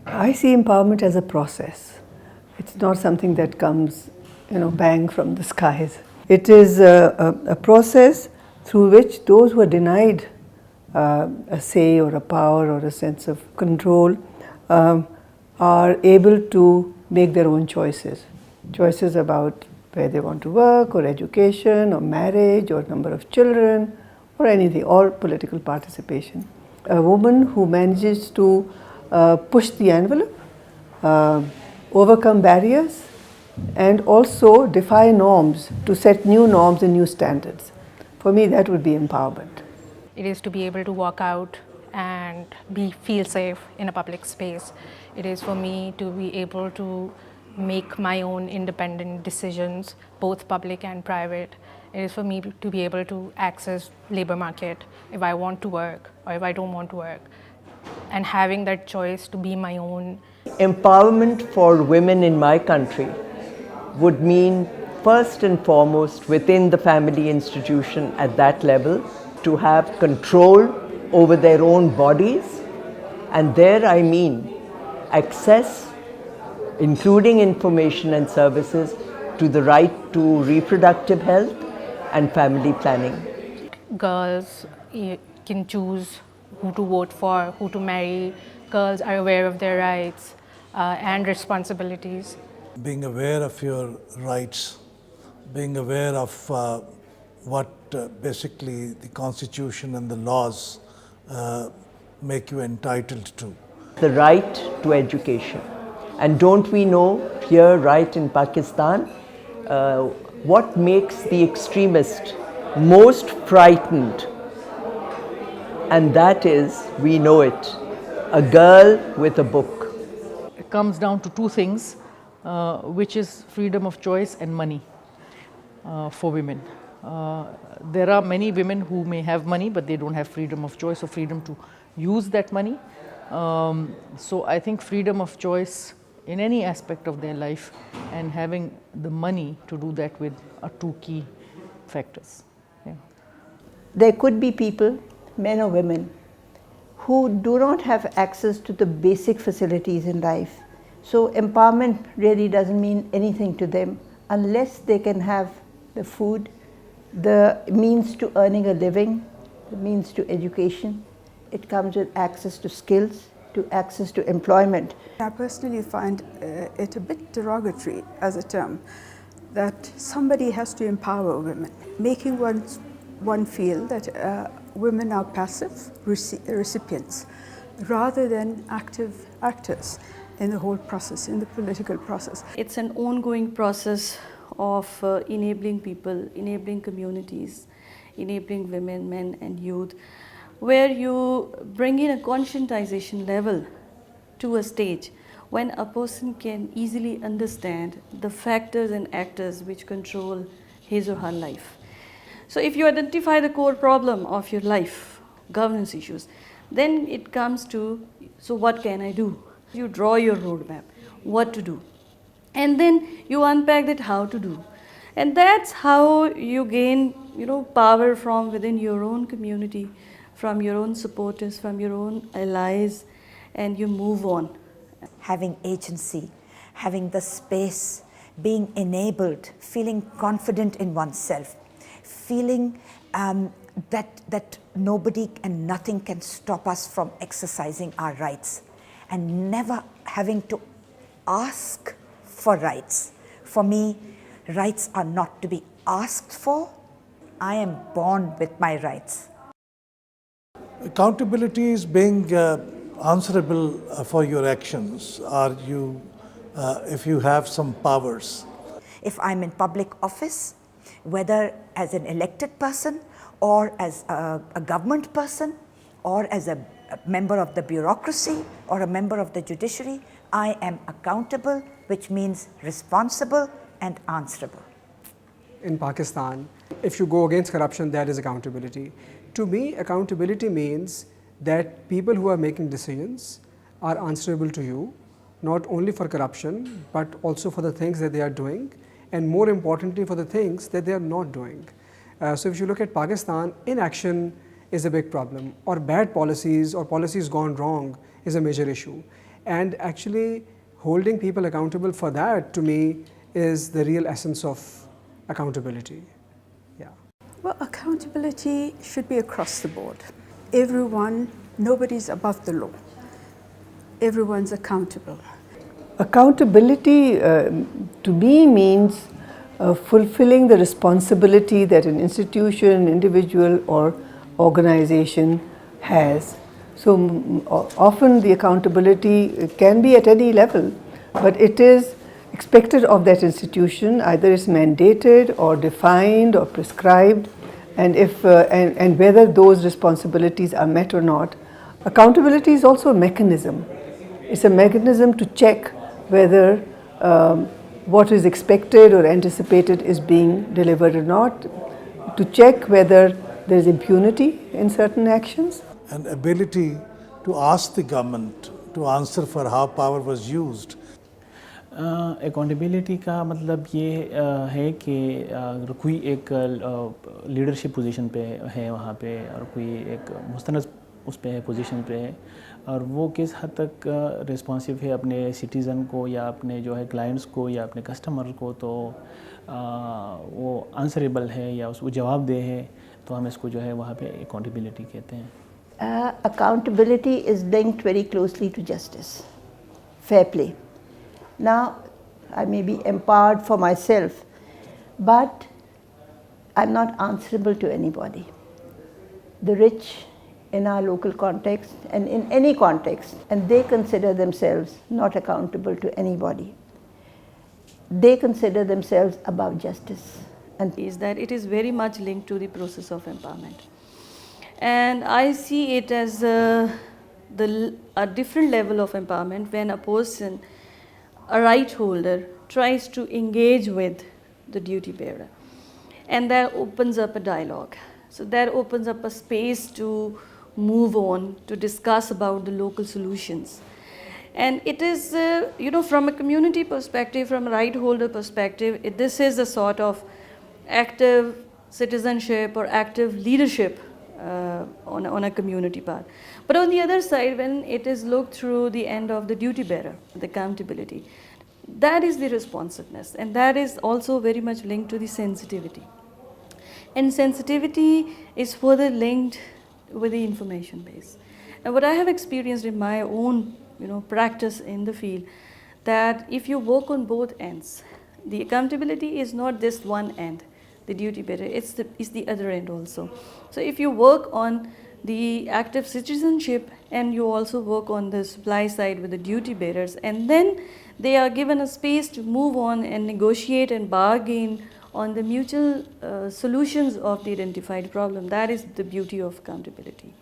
I see empowerment as a process. It's not something that comes, bang from the skies. It is a process through which those who are denied a say or a power or a sense of control are able to make their own choices. Choices about where they want to work, or education, or marriage, or number of children, or anything, or political participation. A woman who manages to push the envelope, overcome barriers, and also defy norms to set new norms and new standards. For me, that would be empowerment. It is to be able to walk out and feel safe in a public space. It is for me to be able to make my own independent decisions, both public and private. It is for me to be able to access labor market if I want to work or if I don't want to work, and having that choice to be my own. Empowerment for women in my country would mean, first and foremost, within the family institution at that level, to have control over their own bodies, and there I mean access, including information and services, to the right to reproductive health and family planning. Girls can choose who to vote for, who to marry. Girls are aware of their rights and responsibilities. Being aware of your rights, being aware of what basically the Constitution and the laws make you entitled to. The right to education. And don't we know here, right in Pakistan, what makes the extremist most frightened? And that is, we know it, a girl with a book. It comes down to two things, which is freedom of choice and money for women. There are many women who may have money, but they don't have freedom of choice or freedom to use that money. So I think freedom of choice in any aspect of their life and having the money to do that with are two key factors. Yeah. There could be people, men or women, who do not have access to the basic facilities in life. So empowerment really doesn't mean anything to them unless they can have the food, the means to earning a living, the means to education. It comes with access to skills, to access to employment. I personally find it a bit derogatory as a term that somebody has to empower women, making one feel that women are passive recipients rather than active actors in the whole process, in the political process. It's an ongoing process of enabling people, enabling communities, enabling women, men and youth, where you bring in a conscientization level to a stage when a person can easily understand the factors and actors which control his or her life. So if you identify the core problem of your life, governance issues, then it comes to, so what can I do? You draw your roadmap, what to do. And then you unpack that how to do. And that's how you gain, power from within your own community, from your own supporters, from your own allies, and you move on. Having agency, having the space, being enabled, feeling confident in oneself, feeling that nobody and nothing can stop us from exercising our rights, and never having to ask for rights. For me, rights are not to be asked for. I am born with my rights. Accountability is being answerable for your actions. Are you, if you have some powers? If I'm in public office, whether as an elected person or as a government person or as a member of the bureaucracy or a member of the judiciary, I am accountable, which means responsible and answerable. In Pakistan, if you go against corruption, that is accountability. To me, accountability means that people who are making decisions are answerable to you, not only for corruption, but also for the things that they are doing, and more importantly, for the things that they are not doing. So if you look at Pakistan, inaction is a big problem, or bad policies or policies gone wrong is a major issue. And actually holding people accountable for that, to me, is the real essence of accountability. Yeah. Well, accountability should be across the board. Everyone, nobody's above the law. Everyone's accountable. Accountability to me means fulfilling the responsibility that an institution, individual or organization has. So often the accountability can be at any level, but it is expected of that institution, either it's mandated or defined or prescribed, and if and whether those responsibilities are met or not. Accountability is also a mechanism. It's a mechanism to check whether what is expected or anticipated is being delivered or not, to check whether there is impunity in certain actions. An ability to ask the government to answer for how power was used. Accountability का मतलब ये है कि अगर कोई एक leadership position पे है वहाँ पे और कोई एक मुस्तनद उस पे है पोजीशन पे है और वो किस हद तक रिस्पॉन्सिव है अपने सिटीज़न को या अपने जो है क्लाइंट्स को या अपने कस्टमर को, तो वो आंसरेबल है या उसको जवाबदेह है, तो हम इसको जो है वहाँ पे अकाउंटेबिलिटी कहते हैं. Accountability is linked very closely to justice, fair play. Now, I may be empowered for myself, but I'm not answerable to anybody. The rich in our local context and in any context, and they consider themselves not accountable to anybody. They consider themselves above justice. And is that it is very much linked to the process of empowerment. And I see it as a different level of empowerment when a person, a right holder, tries to engage with the duty bearer. And that opens up a dialogue. So that opens up a space to move on, to discuss about the local solutions. And it is, from a community perspective, from a right holder perspective, this is a sort of active citizenship or active leadership on a community part. But on the other side, when it is looked through the end of the duty bearer, the accountability, that is the responsiveness, and that is also very much linked to the sensitivity. And sensitivity is further linked with the information base. And what I have experienced in my own practice in the field, that if you work on both ends, the accountability is not this one end, the duty bearer, it's the other end also. So if you work on the active citizenship and you also work on the supply side with the duty bearers, and then they are given a space to move on and negotiate and bargain on the mutual solutions of the identified problem, that is the beauty of accountability.